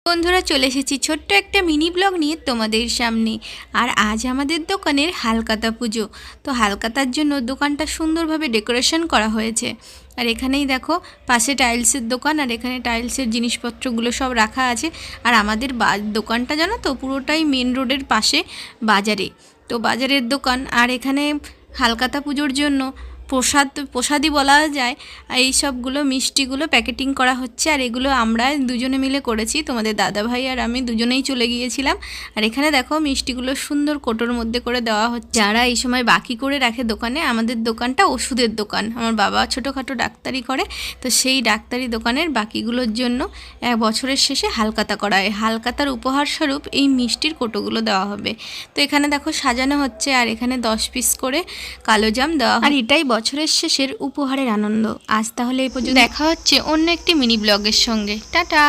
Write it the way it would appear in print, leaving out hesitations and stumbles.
বন্ধুরা চলে এসেছি ছোট্ট একটা মিনি ব্লগ নিয়ে তোমাদের সামনে। আর আজ আমাদের দোকানের হালখাতা পুজো। তো হালখাতার জন্য দোকানটা সুন্দরভাবে ডেকোরেশন করা হয়েছে। আর এখানেই দেখো পাশে টাইলসের দোকান, আর এখানে টাইলসের জিনিসপত্রগুলো সব রাখা আছে। আর আমাদের দোকানটা জানো তো পুরোটাই মেন রোডের পাশে বাজারে, তো বাজারের দোকান। আর এখানে হালখাতা পুজোর জন্য প্রসাদই বলা যায়, এই সবগুলো মিষ্টিগুলো প্যাকেটিং করা হচ্ছে। আর এগুলো আমরা দুজনে মিলে করেছি, তোমাদের দাদাভাই আর আমি দুজনেই চলে গিয়েছিলাম। আর এখানে দেখো মিষ্টিগুলো সুন্দর কোটোর মধ্যে করে দেওয়া হচ্ছে। যারা এই সময় বাকি করে রাখে দোকানে, আমাদের দোকানটা ওষুধের দোকান, আমার বাবা ছোটোখাটো ডাক্তারি করে, তো সেই ডাক্তারি দোকানের বাকিগুলোর জন্য এক বছরের শেষে হালখাতা করা হয়। হালখাতার উপহার স্বরূপ এই মিষ্টির কোটোগুলো দেওয়া হবে। তো এখানে দেখো সাজানো হচ্ছে, আর এখানে 10 পিস করে কালো জাম দেওয়া হয়। আর এটাই বছরের শেষের উপহারের আনন্দ। আজ তাহলে এই পর্যন্ত, দেখা হচ্ছে অন্য একটি মিনি ব্লগের সঙ্গে। টাটা।